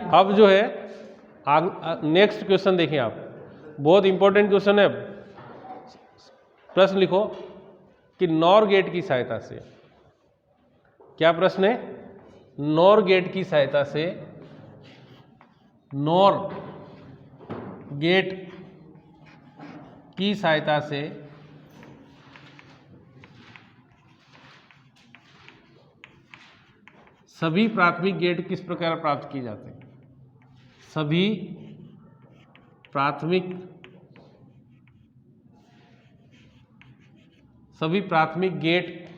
अब जो है नेक्स्ट क्वेश्चन देखिए आप, बहुत इंपॉर्टेंट क्वेश्चन है। प्रश्न लिखो कि नॉर गेट की सहायता से, क्या प्रश्न है? नॉर गेट की सहायता से, नॉर गेट की सहायता से सभी प्राथमिक गेट किस प्रकार प्राप्त किए जाते हैं? सभी प्राथमिक गेट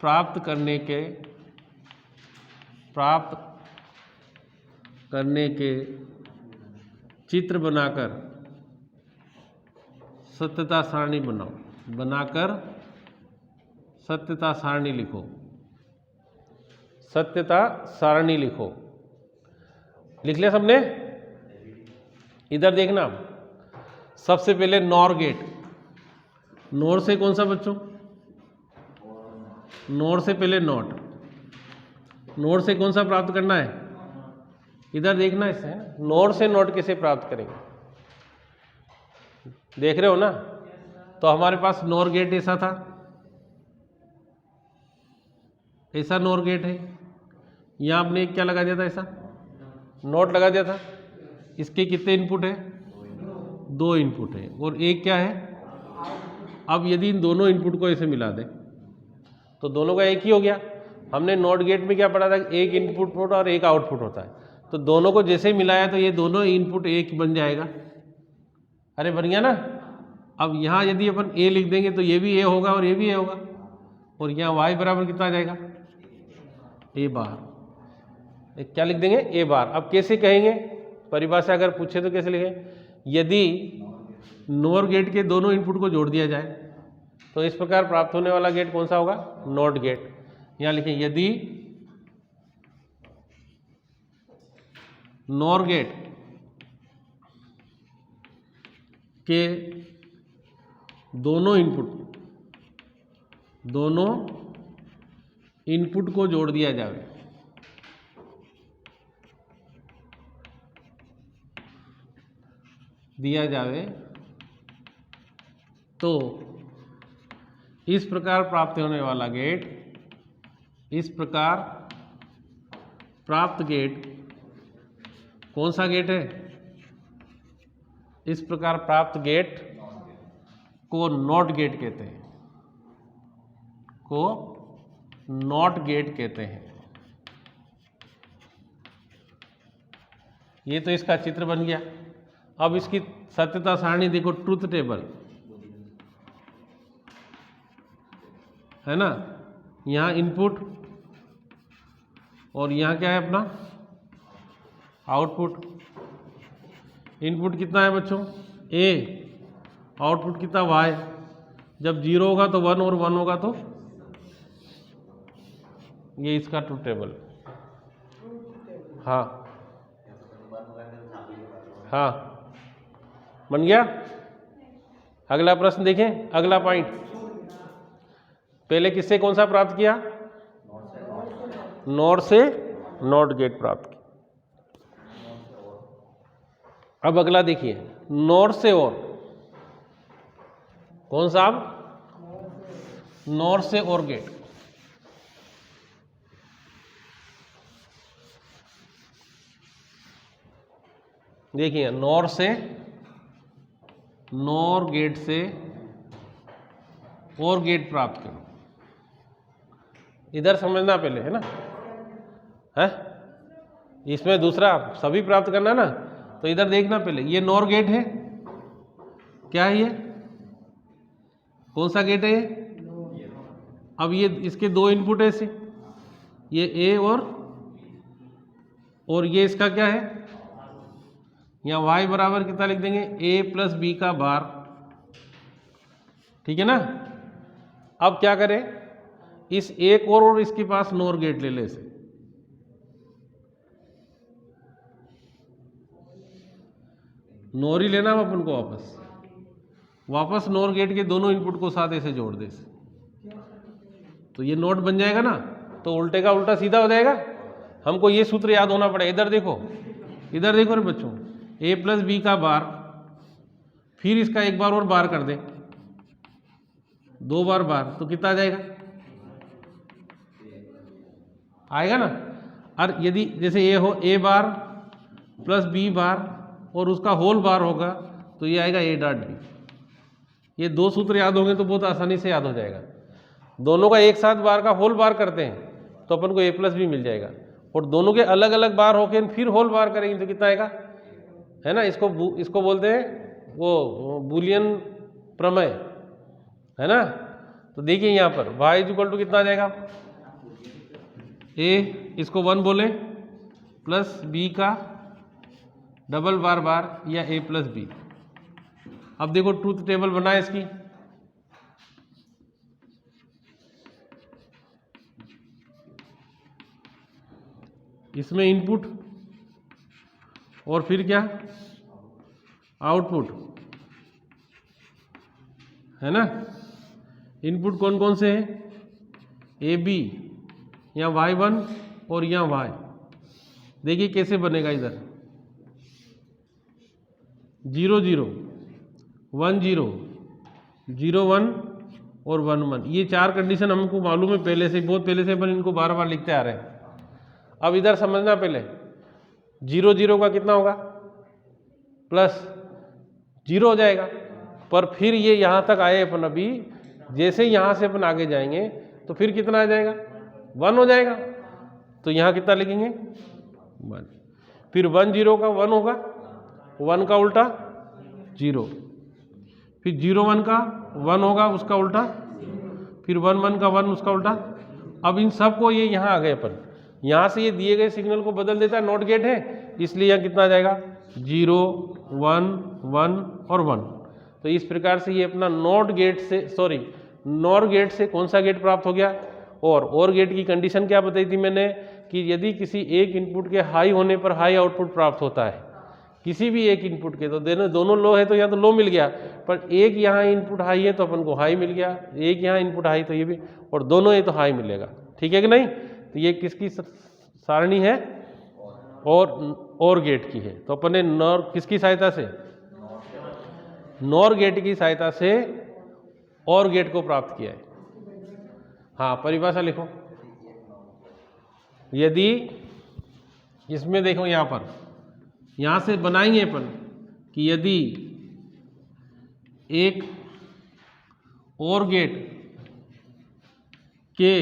प्राप्त करने के चित्र बनाकर सत्यता सारणी बनाकर सत्यता सारणी लिखो। सत्यता सारणी लिखो। लिख लिया सबने? इधर देखना, सबसे पहले नॉर गेट। नॉर से कौन सा बच्चों? नॉर से पहले नॉट। नॉर से कौन सा प्राप्त करना है? इधर देखना, इससे नॉर से नॉट कैसे प्राप्त करेंगे, देख रहे हो ना? तो हमारे पास नॉर गेट ऐसा था, ऐसा नॉर गेट है। यहां आपने क्या लगा दिया था? ऐसा नॉट लगा दिया था। इसके कितने इनपुट है? 2 इनपुट है, और एक क्या है? अब यदि इन दोनों इनपुट को ऐसे मिला दे तो दोनों का एक ही हो गया। हमने नॉट गेट में क्या पढ़ा था? एक इनपुट और एक आउटपुट होता है। तो दोनों को जैसे मिलाया तो ये दोनों इनपुट एक बन जाएगा। अरे बन गया ना? अब यहाँ यदि अपन ए लिख देंगे तो ये भी ए होगा और ये भी ए होगा, और यहाँ वाई बराबर कितना आ जाएगा? ए बार। क्या लिख देंगे? ए बार। अब कैसे कहेंगे? परिभाषा अगर पूछे तो कैसे लिखें? यदि नॉर गेट के दोनों इनपुट को जोड़ दिया जाए तो इस प्रकार प्राप्त होने वाला गेट कौन सा होगा? Not gate. यहां लिखें, यदि नॉर गेट के दोनों इनपुट को जोड़ दिया जाए तो इस प्रकार प्राप्त होने वाला गेट, इस प्रकार प्राप्त गेट कौन सा गेट है? इस प्रकार प्राप्त गेट को नॉट गेट कहते हैं, को नॉट गेट कहते हैं। ये तो इसका चित्र बन गया। अब इसकी सत्यता सारणी देखो, ट्रुथ टेबल है ना? यहाँ इनपुट और यहाँ क्या है अपना? आउटपुट। इनपुट कितना है बच्चों? ए। आउटपुट कितना? वाई। जब 0 होगा तो 1 और 1 होगा तो ये इसका ट्रुथ टेबल। हाँ हाँ, बन गया। अगला प्रश्न देखें, अगला पॉइंट। पहले किससे कौन सा प्राप्त किया? नॉर से नॉट गेट प्राप्त किया। अब अगला देखिए, नॉर से और। कौन सा? अब नॉर से और गेट। देखिए, नॉर गेट से और गेट प्राप्त करो। इधर समझना पहले, है ना? है इसमें दूसरा सभी प्राप्त करना ना, तो इधर देखना पहले। ये नॉर गेट है, क्या है ये? कौन सा गेट है ये? अब ये इसके 2 इनपुट है ऐसे, ये ए और ये इसका क्या है? यहाँ y बराबर कितना लिख देंगे? a प्लस बी का बार। ठीक है ना? अब क्या करें? इस एक और इसके पास नॉर गेट ले ले इसे। नॉर ही लेना है अपन को वापस नॉर गेट के दोनों इनपुट को साथ ऐसे जोड़ दे, तो ये नोट बन जाएगा ना। तो उल्टे का उल्टा सीधा हो जाएगा। हमको ये सूत्र याद होना पड़ेगा। इधर देखो रे बच्चों, a प्लस बी का बार, फिर इसका एक बार और बार कर दें, 2 बार बार, तो कितना आ जाएगा? आएगा ना। और यदि जैसे ए हो a bar plus B bar और उसका होल बार होगा तो ये आएगा a डॉट बी। ये 2 सूत्र याद होंगे तो बहुत आसानी से याद हो जाएगा। दोनों का एक साथ बार का होल बार करते हैं तो अपन को a प्लस बी मिल जाएगा, और दोनों के अलग अलग बार होके फिर होल बार करेंगे तो कितना आएगा, है ना। इसको बोलते हैं वो बूलियन प्रमेय, है ना। तो देखिए यहाँ पर y इज इक्वल टू कितना आ जाएगा, a इसको 1 बोले प्लस b का डबल बार बार या a प्लस बी। अब देखो ट्रूथ टेबल बना है इसकी, इसमें इनपुट और फिर क्या, आउटपुट, है ना। इनपुट कौन कौन से हैं, ए बी या y1 और या y। देखिए कैसे बनेगा, इधर 0 0 1 0 0 1 और 1 1, ये 4 कंडीशन हमको मालूम है पहले से, बहुत पहले से अपन इनको बार बार लिखते आ रहे हैं। अब इधर समझना पहले, 0 0 का कितना होगा, प्लस 0 हो जाएगा, पर फिर ये यहाँ तक आए अपन, अभी जैसे यहाँ से अपन आगे जाएंगे तो फिर कितना आ जाएगा, 1 हो जाएगा। तो यहाँ कितना लिखेंगे, 1। फिर 1 0 का 1 होगा, 1 का उल्टा 0, फिर 0 1 का 1 होगा उसका उल्टा, फिर 1 1 का 1 उसका उल्टा। अब इन सब को ये यहाँ आ गए अपन, यहाँ से ये दिए गए सिग्नल को बदल देता है, नॉट गेट है, इसलिए यहाँ कितना आ जाएगा, 0 1 1 और 1। तो इस प्रकार से ये अपना नॉट गेट से, सॉरी नॉर गेट से कौन सा गेट प्राप्त हो गया, और गेट की कंडीशन क्या बताई थी मैंने, कि यदि किसी एक इनपुट के हाई होने पर हाई आउटपुट प्राप्त होता है, किसी भी एक इनपुट के, तो दोनों लो है तो यहाँ तो लो मिल गया, पर एक यहाँ इनपुट हाई है तो अपन को हाई मिल गया, एक यहाँ इनपुट हाई तो ये भी, और दोनों ये तो हाई मिलेगा, ठीक है कि नहीं। तो ये किसकी सारणी है, और गेट की है। तो अपन ने नॉर किसकी सहायता से, नॉर गेट की सहायता से और गेट को प्राप्त किया है। हाँ परिभाषा लिखो, यदि इसमें देखो यहाँ पर, यहाँ से बनाएंगे अपन कि यदि एक और गेट के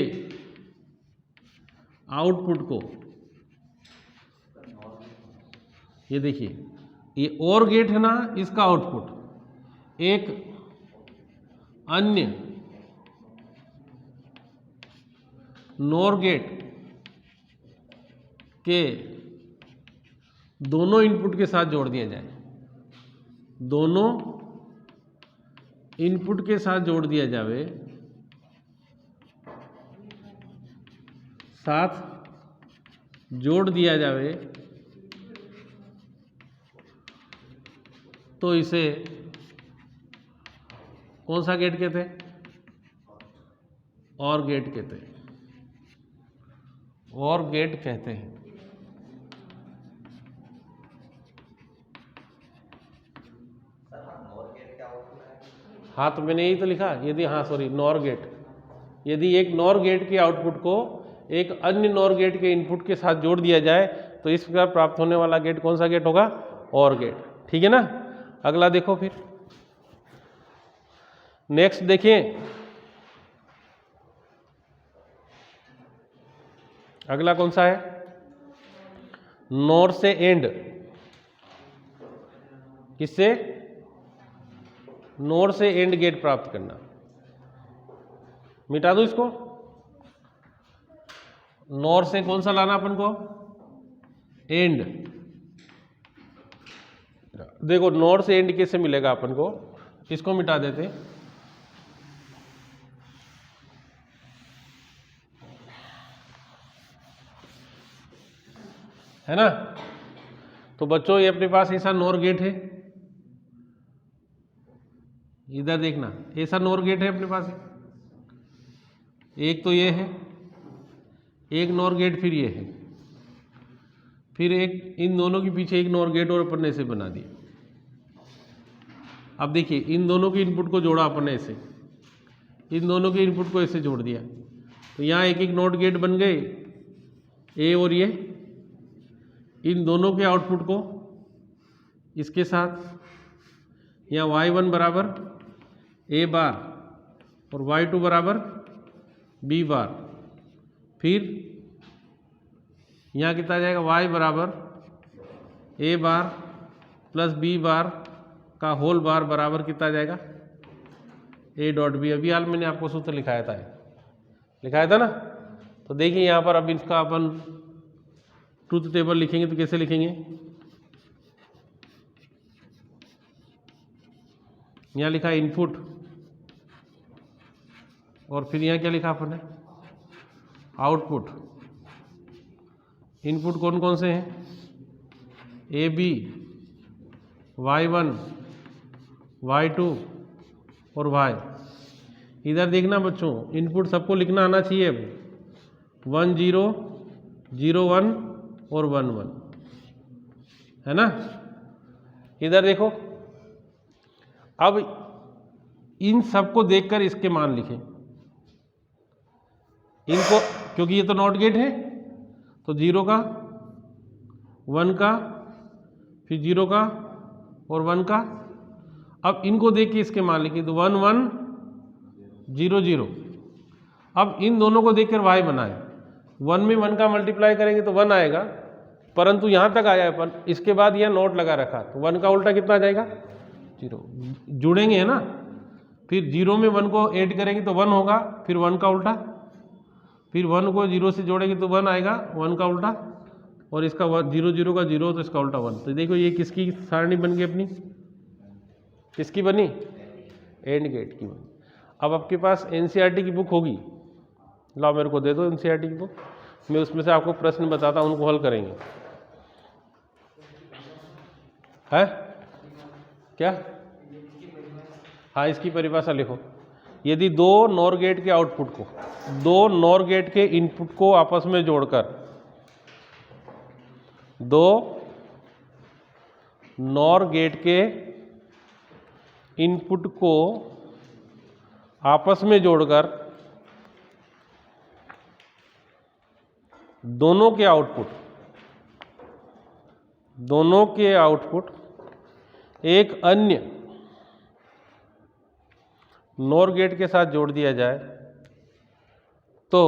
आउटपुट को, ये देखिए ये और गेट है ना, इसका आउटपुट एक अन्य नॉर गेट के दोनों इनपुट के साथ जोड़ दिया जाए, दोनों इनपुट के साथ जोड़ दिया जाए, साथ जोड़ दिया जाए, तो इसे कौन सा गेट कहते हैं, और गेट कहते हैं, और गेट कहते हैं। हाँ तो मैंने यही तो लिखा, यदि, हाँ सॉरी, नॉर गेट, यदि एक नॉर गेट के आउटपुट को एक अन्य नॉर गेट के इनपुट के साथ जोड़ दिया जाए तो इस प्रकार प्राप्त होने वाला गेट कौन सा गेट होगा, और गेट, ठीक है ना। अगला देखो फिर, नेक्स्ट देखिए, अगला कौन सा है, नॉर से एंड, किससे, नॉर से एंड गेट प्राप्त करना। मिटा दो इसको, नॉर से कौन सा लाना अपन को, एंड। देखो नॉर से एंड कैसे मिलेगा अपन को, इसको मिटा देते, है ना। तो बच्चों ये अपने पास ऐसा नॉर गेट है, इधर देखना, ऐसा नॉर गेट है अपने पास, एक तो ये है, एक नॉर गेट फिर ये है, फिर एक इन दोनों के पीछे एक नॉर गेट और अपन ने ऐसे बना दिया। अब देखिए इन दोनों के इनपुट को जोड़ा अपन ने ऐसे, इन दोनों के इनपुट को ऐसे जोड़ दिया, तो यहाँ एक एक नॉट गेट बन गए ए और ये। इन दोनों के आउटपुट को इसके साथ, यहाँ y1 बराबर ए बार और y2 बराबर बी बार, फिर यहाँ कितना आ जाएगा y बराबर ए बार प्लस बी बार का होल बार बराबर कितना आ जाएगा ए डॉट बी। अभी हाल मैंने आपको सूत्र लिखाया था ना। तो देखिए यहाँ पर अब इसका अपन ट्रूथ टेबल लिखेंगे तो कैसे लिखेंगे, यहाँ लिखा इनपुट और फिर यहाँ क्या लिखा अपन ने आउटपुट। इनपुट कौन कौन से हैं, ए बी, y1, y2 और y। इधर देखना बच्चों, इनपुट सबको लिखना आना चाहिए। अब 1 0 0 1 और 1 1 है ना। इधर देखो, अब इन सबको देखकर इसके मान लिखें इनको, क्योंकि ये तो नॉट गेट है, तो 0 का 1 का फिर 0 का और 1 का। अब इनको देख के इसके मान लिखें, तो 1 1 0 0। अब इन दोनों को देखकर y बनाए, 1 में 1 का मल्टीप्लाई करेंगे तो 1 आएगा, परंतु यहाँ तक आया अपन, इसके बाद यह नोट लगा रखा, तो 1 का उल्टा कितना आ जाएगा 0। जुड़ेंगे है ना, फिर 0 में 1 को ऐड करेंगे तो 1 होगा, फिर 1 का उल्टा, फिर 1 को 0 से जोड़ेंगे तो 1 आएगा, 1 का उल्टा, और इसका 0 0 का 0 तो इसका उल्टा 1। तो देखो ये किसकी सारणी बन गई अपनी, किसकी बनी, एंड गेट की बनी। अब आपके पास एनसीईआरटी की बुक होगी, लाओ मेरे को दे दो एनसीईआरटी की बुक, मैं उसमें से आपको प्रश्न बताता हूँ, उनको हल करेंगे। है क्या, हाँ इसकी परिभाषा लिखो। यदि दो नॉर गेट के आउटपुट को, दो नॉर गेट के इनपुट को आपस में जोड़कर, दो नॉर गेट के इनपुट को आपस में जोड़कर दोनों के आउटपुट एक अन्य नॉर गेट के साथ जोड़ दिया जाए, तो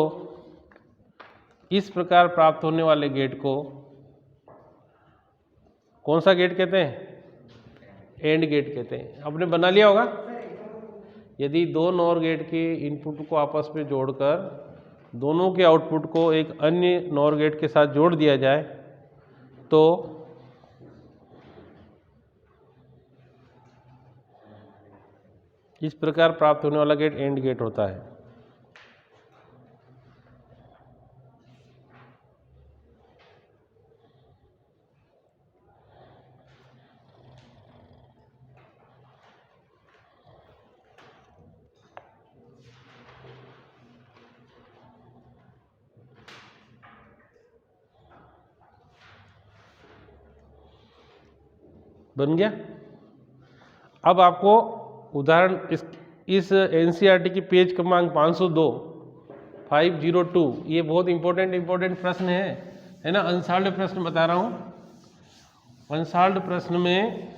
इस प्रकार प्राप्त होने वाले गेट को कौन सा गेट कहते हैं, एंड गेट कहते हैं। आपने बना लिया होगा, यदि दो नॉर गेट के इनपुट को आपस में जोड़कर दोनों के आउटपुट को एक अन्य नॉर गेट के साथ जोड़ दिया जाए, तो इस प्रकार प्राप्त होने वाला गेट एंड गेट होता है। बन गया। अब आपको उदाहरण इस एनसीईआरटी की पेज क्रमांक 502 502, ये बहुत इंपॉर्टेंट प्रश्न है ना। अनसॉल्व्ड प्रश्न बता रहा हूँ। अनसॉल्व्ड प्रश्न में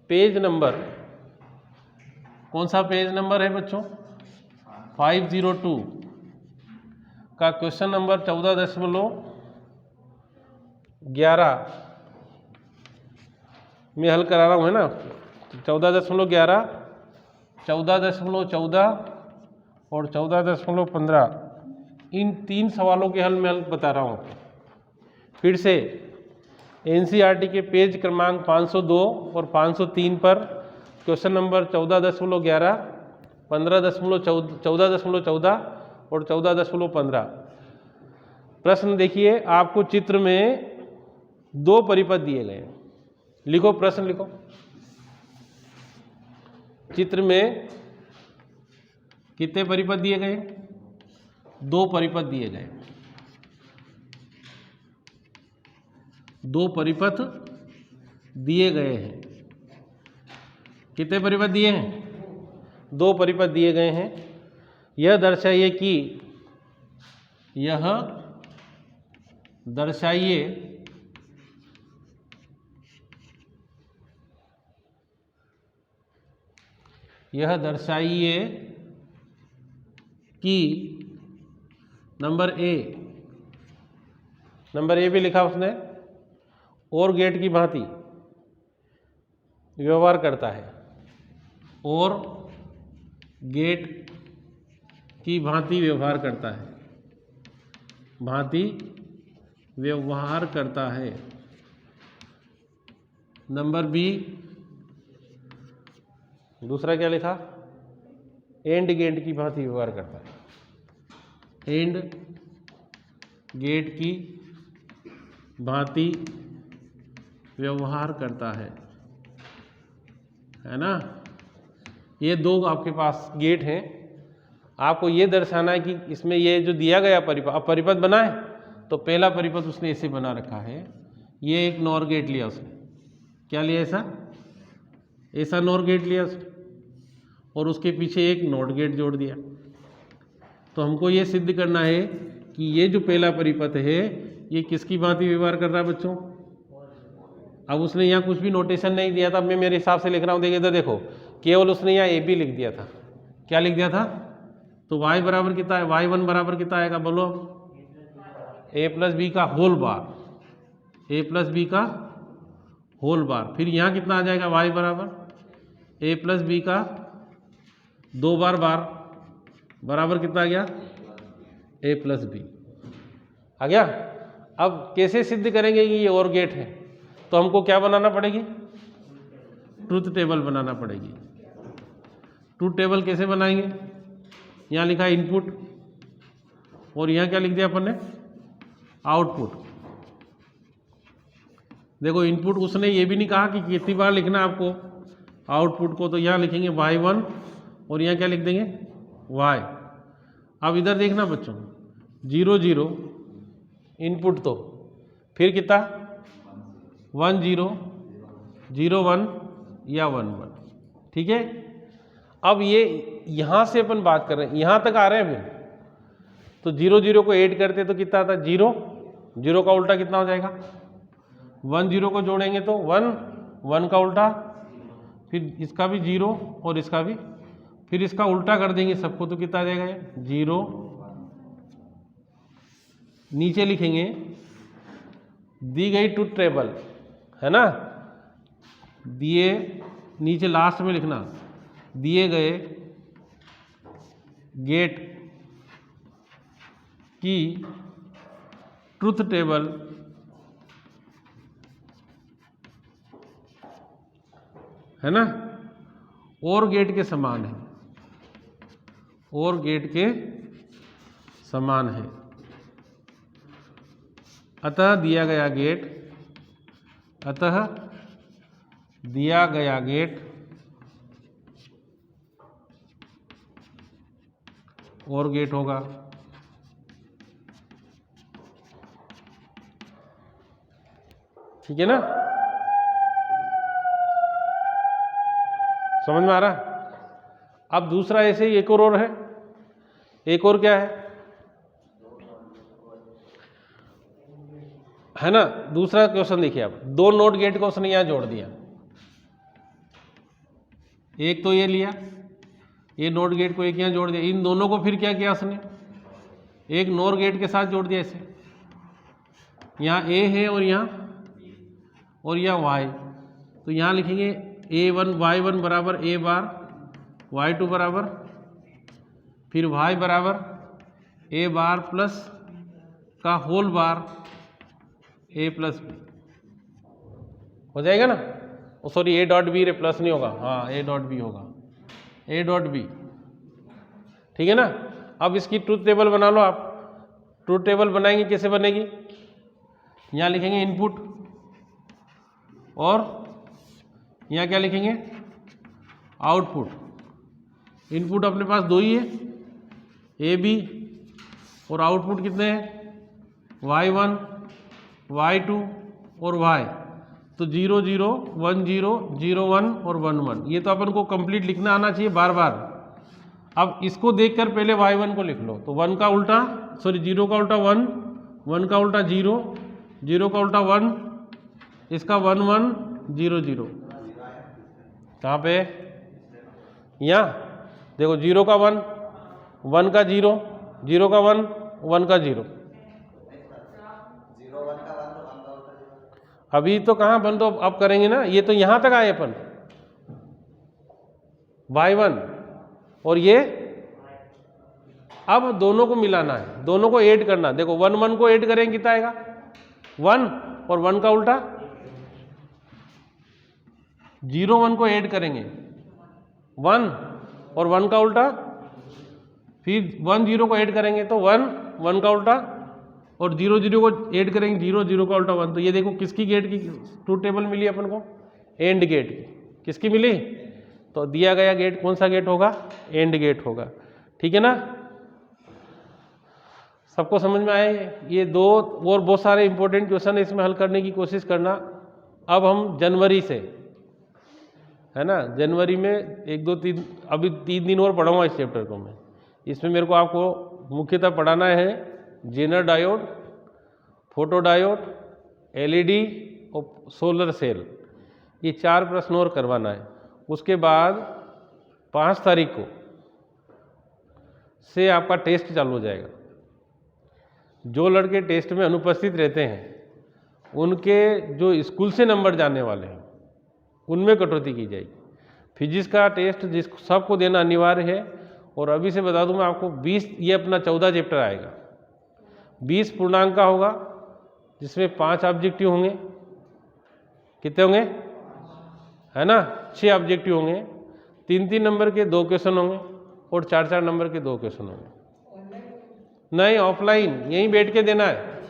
पेज नंबर, कौन सा पेज नंबर है बच्चों, 502 का क्वेश्चन नंबर 14.11 में हल करा रहा हूँ, है ना। 14.11, 14.14 और 14.15, इन तीन सवालों के हल मैं बता रहा हूँ। फिर से एनसीईआरटी के पेज क्रमांक 502 और 503 पर क्वेश्चन नंबर 14.11, 14.14 और 14.15 प्रश्न देखिए। आपको चित्र में दो परिपथ दिए गए हैं, लिखो प्रश्न लिखो। चित्र में कितने परिपथ दिए गए, दो परिपथ दिए गए। दो परिपथ दिए गए हैं। कितने परिपथ दिए हैं? दो परिपथ दिए गए हैं। यह दर्शाइए कि यह दर्शाइए कि नंबर ए भी लिखा उसने, और गेट की भांति व्यवहार करता है, और गेट की भांति व्यवहार करता है, नंबर बी, दूसरा क्या लिखा? एंड गेट की भांति व्यवहार करता है, एंड गेट की भांति व्यवहार करता है ना। ये दो आपके पास गेट हैं। आपको ये दर्शाना है कि इसमें ये जो दिया गया परिपथ, अब परिपथ बना है तो पहला परिपथ उसने ऐसे बना रखा है। ये एक नॉर गेट लिया उसने, क्या लिया? ऐसा नॉर गेट लिया उसने, और उसके पीछे एक नॉट गेट जोड़ दिया। तो हमको ये सिद्ध करना है कि ये जो पहला परिपथ है ये किसकी भांति व्यवहार कर रहा है बच्चों? अब उसने यहाँ कुछ भी नोटेशन नहीं दिया था, अब मैं मेरे हिसाब से लिख रहा हूँ। देखिए इधर देखो, केवल उसने यहाँ ए बी लिख दिया था। क्या लिख दिया था? तो y बराबर कितना है? y1 बराबर कितना आएगा बोलो? a प्लस बी का होल बार, फिर यहाँ कितना आ जाएगा? y बराबर a प्लस बी का 2 बार बराबर कितना आ गया? a प्लस बी आ गया। अब कैसे सिद्ध करेंगे कि ये और गेट है? तो हमको क्या बनाना पड़ेगी? ट्रूथ टेबल बनाना पड़ेगी। ट्रूथ टेबल कैसे बनाएंगे? यहाँ लिखा है इनपुट, और यहाँ क्या लिख दिया अपन ने? आउटपुट। देखो इनपुट उसने ये भी नहीं कहा कि कितनी बार लिखना है आपको आउटपुट को, तो यहाँ लिखेंगे y1 और यहाँ क्या लिख देंगे? y। अब इधर देखना बच्चों, 0 0 इनपुट, तो फिर कितना? 1 0 0 1 या 1 1, ठीक है। अब ये यहाँ से अपन बात कर रहे हैं, यहाँ तक आ रहे हैं अभी, तो 0 0 को ऐड करते तो कितना आता है? 0 0 का उल्टा कितना हो जाएगा? 1 0 को जोड़ेंगे तो 1 1 का उल्टा, फिर इसका भी 0 और इसका भी, फिर इसका उल्टा कर देंगे सबको तो कितना आ जाएगा? 0। नीचे लिखेंगे दी गई ट्रूथ टेबल, है ना, दिए, नीचे लास्ट में लिखना दिए गए गेट की ट्रूथ टेबल है ना, और गेट के समान है, और गेट के समान है। अतः दिया गया गेट और गेट होगा। ठीक है ना, समझ में आ रहा? अब दूसरा ऐसे ही एक और है, एक और क्या है ना। दूसरा क्वेश्चन देखिए आप, दो नोट गेट को उसने यहां जोड़ दिया। एक तो ये लिया, ये नोट गेट को एक यहां जोड़ दिया, इन दोनों को फिर क्या किया उसने? एक नोर गेट के साथ जोड़ दिया। ऐसे यहाँ ए है और यहाँ वाई, तो यहाँ लिखेंगे A1 Y1 बराबर A बार, Y2 बराबर, फिर Y बराबर A बार प्लस का whole bar A plus B हो जाएगा ना। Sorry A dot B, plus नहीं होगा, हाँ A डॉट बी होगा, A डॉट बी, ठीक है ना। अब इसकी ट्रूथ टेबल बना लो आप। ट्रूथ टेबल बनाएंगे, कैसे बनेगी? यहाँ लिखेंगे इनपुट, और यहाँ क्या लिखेंगे? आउटपुट। इनपुट अपने पास दो ही है, ए बी, और आउटपुट कितने हैं? Y1 Y2 और y, तो 0 0 1 0 0 1 और 1 1, ये तो अपन को कंप्लीट लिखना आना चाहिए बार बार। अब इसको देखकर पहले y1 को लिख लो, तो 1 का उल्टा, सॉरी 0 का उल्टा 1, 1 का उल्टा 0, 0 का उल्टा 1, इसका 1 1 0 0, कहाँ पे, यहाँ देखो 0 का 1, 1 का 0, 0 का 1, 1 का 0, अभी तो कहाँ बन, तो अब करेंगे ना, ये तो यहाँ तक आए अपन y1, और ये अब दोनों को मिलाना है, दोनों को ऐड करना। देखो 1 1 को ऐड करेंगे कितना आएगा, 1, और 1 का उल्टा 0 1 को ऐड करेंगे 1, और 1 का उल्टा, फिर 1 0 को ऐड करेंगे तो 1, 1 का उल्टा, और 0 0 को ऐड करेंगे 0 0 का उल्टा 1। तो ये देखो किसकी गेट की ट्रूथ टेबल मिली अपन को, एंड गेट की। किसकी मिली, तो दिया गया गेट कौन सा गेट होगा, एंड गेट होगा। ठीक है ना, सबको समझ में आए। ये दो और बहुत सारे इंपॉर्टेंट क्वेश्चन है, इसमें हल करने की कोशिश करना। अब हम जनवरी से, है ना, जनवरी में 1 2 3, अभी 3 दिन और पढ़ाऊंगा इस चैप्टर को मैं। इसमें मेरे को आपको मुख्यतः पढ़ाना है zener diode, photo diode, LED और सोलर सेल, ये 4 प्रश्न और करवाना है। उसके बाद 5 तारीख को से आपका टेस्ट चालू हो जाएगा। जो लड़के टेस्ट में अनुपस्थित रहते हैं उनके जो स्कूल से नंबर जाने वाले हैं उनमें कटौती की जाएगी। फिजिक्स का टेस्ट जिस सबको देना अनिवार्य है। और अभी से बता दूं मैं आपको, 20, ये अपना 14 चैप्टर आएगा, 20 पूर्णांक का होगा, जिसमें 5 ऑब्जेक्टिव होंगे। कितने होंगे, है ना, 6 ऑब्जेक्टिव होंगे, 3 नंबर के 2 क्वेश्चन होंगे, और 4 नंबर के 2 क्वेश्चन होंगे। नहीं, ऑफलाइन यहीं बैठ के देना है।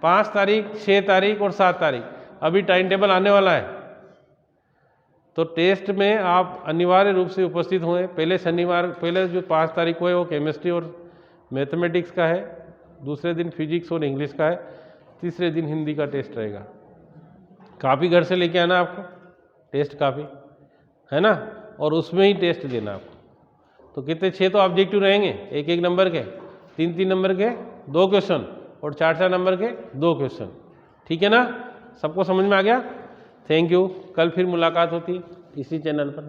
5 तारीख, 6 तारीख और 7 तारीख अभी टाइम टेबल आने वाला है। तो टेस्ट में आप अनिवार्य रूप से उपस्थित हुए। पहले शनिवार, पहले जो 5 तारीख को है वो केमिस्ट्री और मैथमेटिक्स का है, दूसरे दिन फिजिक्स और इंग्लिश का है, तीसरे दिन हिंदी का टेस्ट रहेगा। कापी घर से लेके आना आपको, टेस्ट कापी, है ना, और उसमें ही टेस्ट देना आपको। तो कितने, 6 तो ऑब्जेक्टिव रहेंगे, 1 नंबर के, 3 नंबर के 2 क्वेश्चन, और 4 नंबर के 2 क्वेश्चन। ठीक है ना, सबको समझ में आ गया। Thank you. कल फिर मुलाकात होती इसी चैनल पर।